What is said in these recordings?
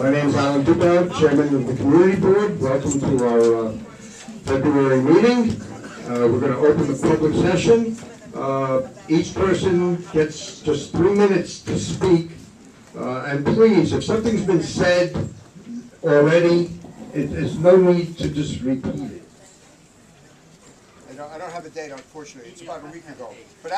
My name is Alan Dubow, Chairman of the Community Board. Welcome to our February meeting. We're going to open the public session. Each person gets just 3 minutes to speak. And please, if something's been said already, there's no need to just repeat it. I don't have a date, unfortunately. It's about a week ago. But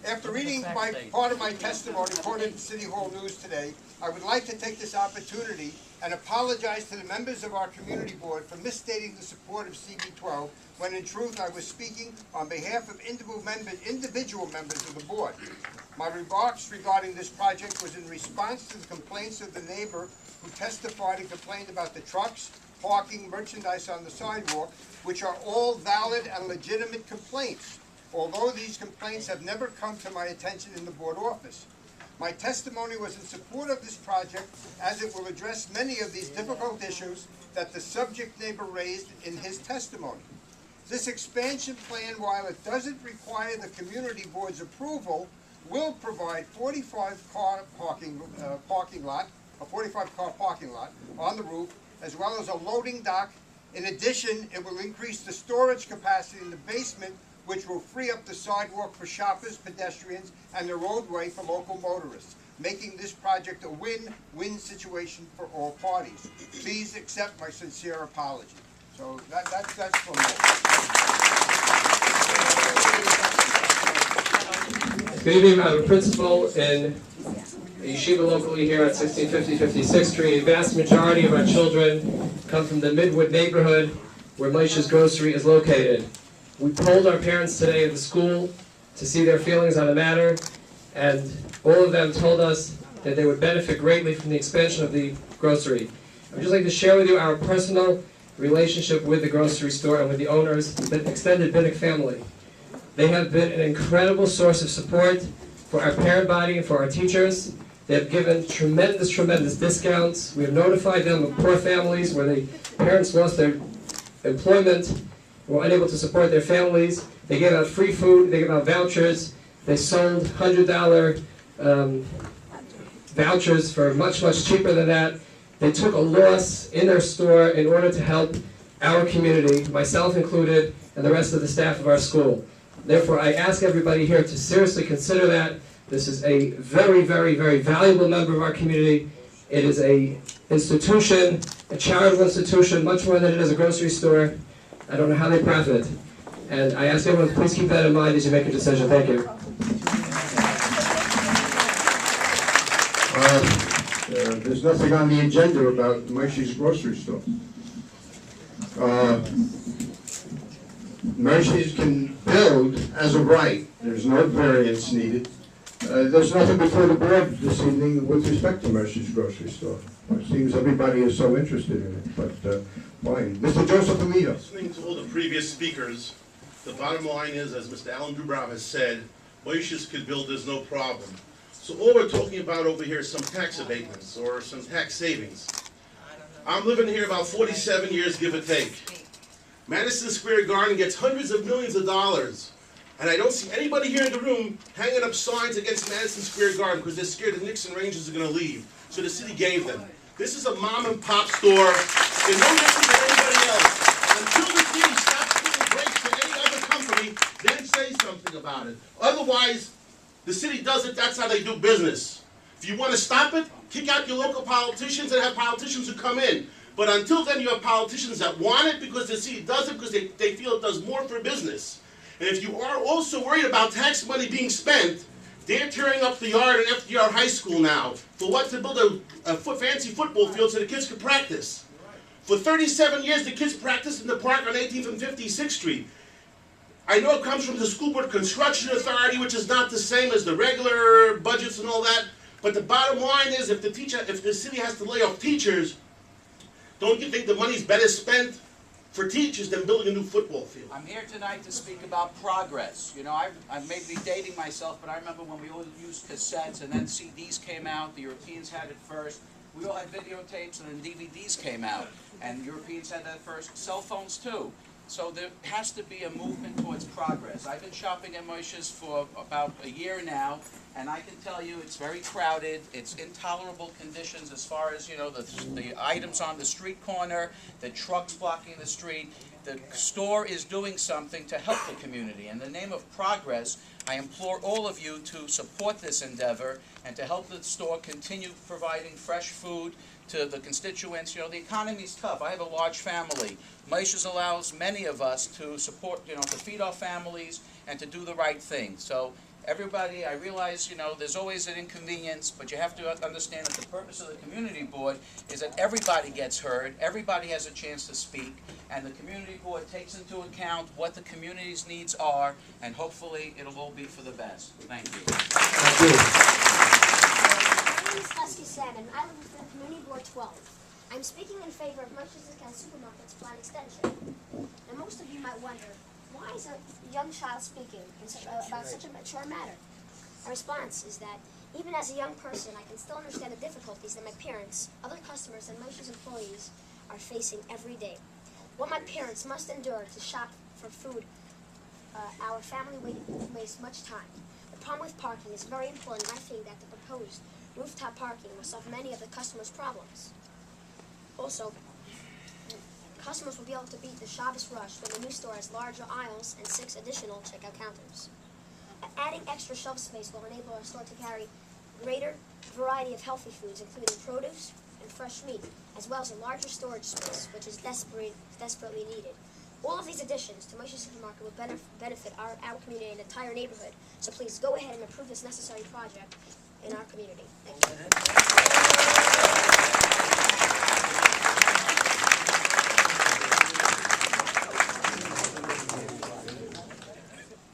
after reading part of my testimony quoted in City Hall News today, I would like to take this opportunity and apologize to the members of our community board for misstating the support of CB12 when in truth I was speaking on behalf of individual members of the board. My remarks regarding this project was in response to the complaints of the neighbor who testified and complained about the trucks, parking, merchandise on the sidewalk, which are all valid and legitimate complaints, although these complaints have never come to my attention in the board office. My testimony was in support of this project as it will address many of these difficult issues that the subject neighbor raised in his testimony. This expansion plan, while it doesn't require the community board's approval, will provide 45-car parking lot on the roof, as well as a loading dock. In addition, it will increase the storage capacity in the basement, which will free up the sidewalk for shoppers, pedestrians, and the roadway for local motorists, making this project a win-win situation for all parties. Please accept my sincere apology. So that's from me. Good evening, I'm a principal in a yeshiva locally here at 1650 56th Street. A vast majority of our children come from the Midwood neighborhood where Moisha's Grocery is located. We polled our parents today at the school to see their feelings on the matter, and all of them told us that they would benefit greatly from the expansion of the grocery. I would just like to share with you our personal relationship with the grocery store and with the owners, the extended Binnick family. They have been an incredible source of support for our parent body and for our teachers. They have given tremendous discounts. We have notified them of poor families where the parents lost their employment, were unable to support their families. They gave out free food, they gave out vouchers. They sold $100 vouchers for much cheaper than that. They took a loss in their store in order to help our community, myself included, and the rest of the staff of our school. Therefore, I ask everybody here to seriously consider that. This is a very valuable member of our community. It is a institution, a charitable institution, much more than it is a grocery store. I don't know how they profit. And I ask everyone to please keep that in mind as you make a decision. Thank you. There's nothing on the agenda about Moisha's Grocery Store. Moisha's can build as of right. There's no variance needed. There's nothing before the board this evening with respect to Moisha's Grocery Store. It seems everybody is so interested in it, but fine. Mr. Joseph Alito. Listening to all the previous speakers, the bottom line is, as Mr. Alan Dubrow has said, Moisha's could build, there's no problem. So all we're talking about over here is some tax abatements or some tax savings. I'm living here about 47 years, give or take. Madison Square Garden gets hundreds of millions of dollars. And I don't see anybody here in the room hanging up signs against Madison Square Garden because they're scared the Knicks and Rangers are going to leave. So the city gave them. This is a mom and pop store. They're no different than anybody else. Until the city stops putting brakes to any other company, then say something about it. Otherwise, the city does it, that's how they do business. If you want to stop it, kick out your local politicians and have politicians who come in. But until then, you have politicians that want it because the city does it because they feel it does more for business. And if you are also worried about tax money being spent, they're tearing up the yard at FDR High School now. For what? To build a fancy football field so the kids could practice. For 37 years, the kids practiced in the park on 18th and 56th Street. I know it comes from the School Board Construction Authority, which is not the same as the regular budgets and all that. But the bottom line is, if the city has to lay off teachers, don't you think the money's better spent for teachers than building a new football field? I'm here tonight to speak about progress. You know, I may be dating myself, but I remember when we all used cassettes and then CDs came out. The Europeans had it first. We all had videotapes and then DVDs came out. And Europeans had that first. Cell phones too. So there has to be a movement towards progress. I've been shopping at Moisha's for about a year now, and I can tell you it's very crowded. It's intolerable conditions as far as, you know, the items on the street corner, the trucks blocking the street. The store is doing something to help the community. In the name of progress, I implore all of you to support this endeavor and to help the store continue providing fresh food to the constituents. You know, the economy's tough. I have a large family. Moisha's allows many of us to support, you know, to feed our families and to do the right thing. So everybody, I realize, you know, there's always an inconvenience, but you have to understand that the purpose of the community board is that everybody gets heard, everybody has a chance to speak, and the community board takes into account what the community's needs are, and hopefully it'll all be for the best. Thank you. Thank you. My name is Husky Salmon. I live within Community Board 12. I'm speaking in favor of Moisha's Discount Supermarket's plan extension. Now, most of you might wonder, why is a young child speaking about such a mature matter? My response is that even as a young person, I can still understand the difficulties that my parents, other customers, and Moisha's employees are facing every day. What my parents must endure to shop for food, our family wastes much time. The problem with parking is very important, and I think that the proposed rooftop parking will solve many of the customers' problems. Also, customers will be able to beat the Shabbos rush when the new store has larger aisles and 6 additional checkout counters. Adding extra shelf space will enable our store to carry greater variety of healthy foods, including produce and fresh meat, as well as a larger storage space, which is desperately needed. All of these additions to Moisha Supermarket will benefit our community and the entire neighborhood. So please go ahead and approve this necessary project in our community. Thank you.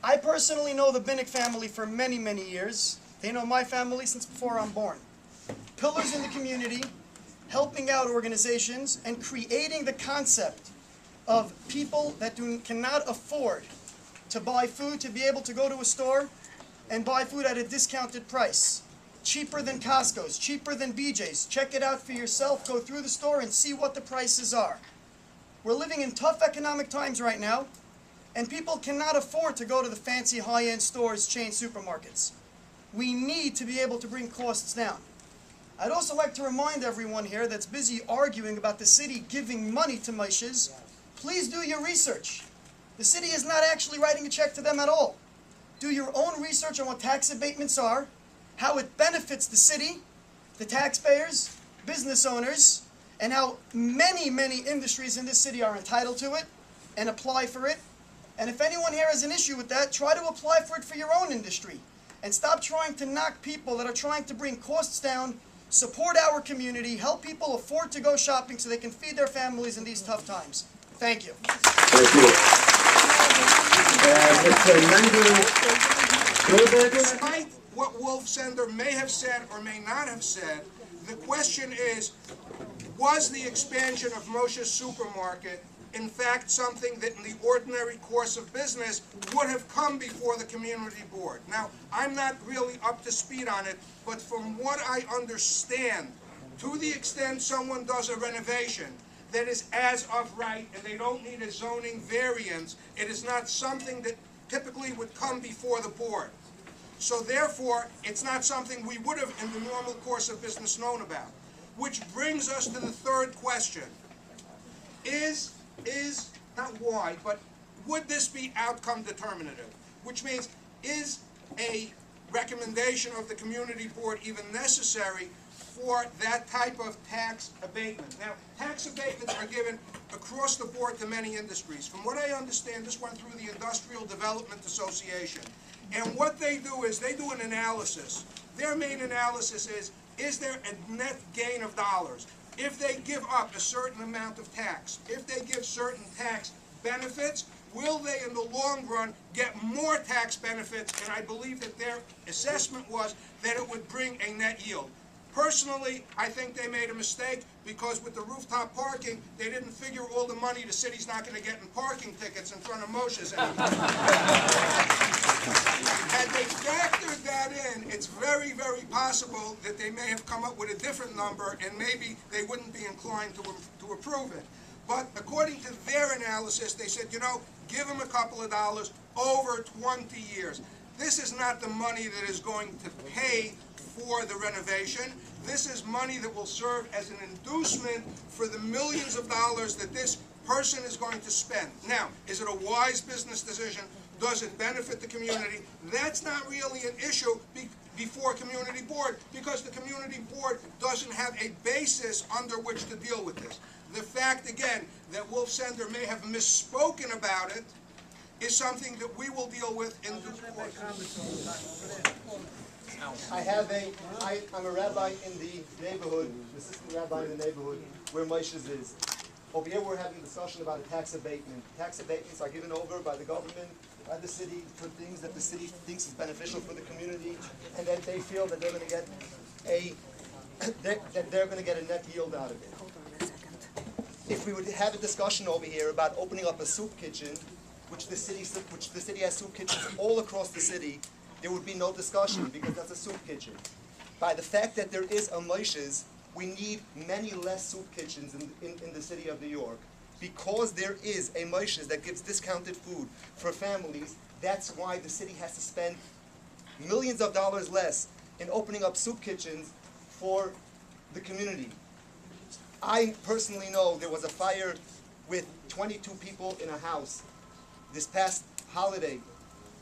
I personally know the Binnick family for many, many years. They know my family since before I'm born. Pillars in the community, helping out organizations, and creating the concept of people that cannot afford to buy food, to be able to go to a store and buy food at a discounted price. Cheaper than Costco's, cheaper than BJ's. Check it out for yourself. Go through the store and see what the prices are. We're living in tough economic times right now, and people cannot afford to go to the fancy high-end stores, chain supermarkets. We need to be able to bring costs down. I'd also like to remind everyone here that's busy arguing about the city giving money to Moisha's, please do your research. The city is not actually writing a check to them at all. Do your own research on what tax abatements are, how it benefits the city, the taxpayers, business owners, and how many, many industries in this city are entitled to it and apply for it. And if anyone here has an issue with that, try to apply for it for your own industry. And stop trying to knock people that are trying to bring costs down, support our community, help people afford to go shopping so they can feed their families in these tough times. Thank you. Thank you. Despite what Wolf Sender may have said or may not have said, the question is, was the expansion of Moisha's Supermarket in fact something that in the ordinary course of business would have come before the community board? Now, I'm not really up to speed on it, but from what I understand, to the extent someone does a renovation that is as of right and they don't need a zoning variance, it is not something that typically would come before the board. So therefore, it's not something we would have in the normal course of business known about. Which brings us to the third question. Not why, but would this be outcome determinative? Which means, is a recommendation of the community board even necessary for that type of tax abatement? Now, tax abatements are given across the board to many industries. From what I understand, this went through the Industrial Development Association. And what they do is they do an analysis. Their main analysis is there a net gain of dollars? If they give up a certain amount of tax, if they give certain tax benefits, will they in the long run get more tax benefits? And I believe that their assessment was that it would bring a net yield. Personally, I think they made a mistake because with the rooftop parking, they didn't figure all the money the city's not going to get in parking tickets in front of Moisha's anymore. Had they factored that in, it's very, very possible that they may have come up with a different number and maybe they wouldn't be inclined to approve it. But according to their analysis, they said, you know, give them a couple of dollars over 20 years. This is not the money that is going to pay for the renovation. This is money that will serve as an inducement for the millions of dollars that this person is going to spend. Now, is it a wise business decision? Does it benefit the community? That's not really an issue before community board, because the community board doesn't have a basis under which to deal with this. The fact, again, that Wolf Sender may have misspoken about it is something that we will deal with in due course. I'm a rabbi in the neighborhood, assistant rabbi in the neighborhood where Moisha's is. Over here we're having a discussion about a tax abatement. Tax abatements are given over by the government, by the city, for things that the city thinks is beneficial for the community, and that they feel that they're going to get a net yield out of it. If we would have a discussion over here about opening up a soup kitchen, which the city has soup kitchens all across the city, there would be no discussion because that's a soup kitchen. By the fact that there is a Moisha's, we need many less soup kitchens in the city of New York. Because there is a Moisha's that gives discounted food for families, that's why the city has to spend millions of dollars less in opening up soup kitchens for the community. I personally know there was a fire with 22 people in a house this past holiday.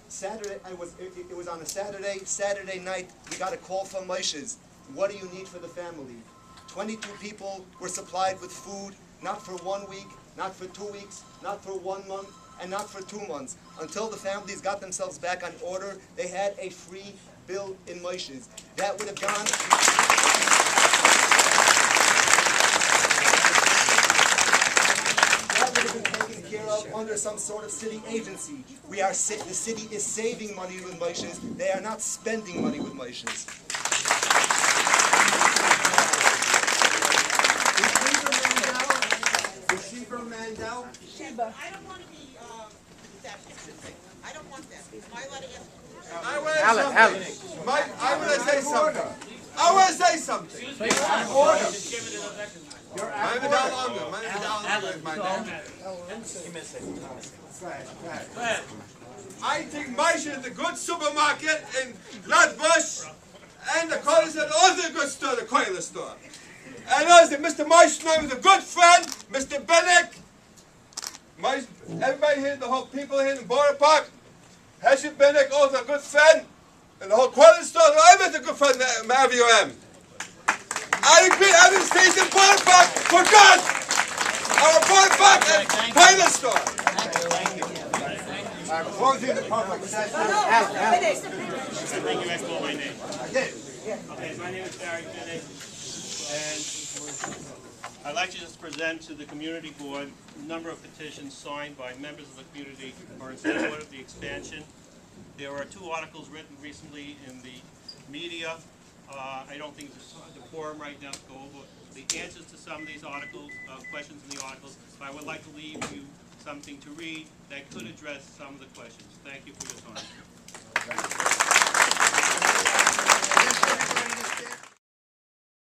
It was on a Saturday night, we got a call from Moisha's. What do you need for the family? 22 people were supplied with food, not for 1 week, not for 2 weeks, not for 1 month, and not for 2 months. Until the families got themselves back on order, they had a free bill in Moisha's. That would have gone... taken care of under some sort of city agency. The city is saving money with Moisha's. They are not spending money with Moisha's. Sheba. I don't want to be I don't want that. Am I allowed to ask? I want to say something. I want to say something. Order. I think Moisha is a good supermarket in Flatbush, and the Cali is also a good store, the Coiler store. And also, Mr. Moisha is a good friend, Mr. Bennett. Everybody here, the whole people here in the Border Park, Heshe Bennett also a good friend, and the whole Coiler store, I'm a good friend, wherever you am. I agree, every station Border Park for God! Our Border Park and Coiler store. I'm closing the public session. Thank you, I call my name. Okay, my name is Barry Bennett, and I'd like to just present to the community board a number of petitions signed by members of the community who are in support of the expansion. There are 2 articles written recently in the media. I don't think there's the quorum right now to go over the answers to some of these articles, questions in the articles, but I would like to leave you something to read that could address some of the questions. Thank you for your time.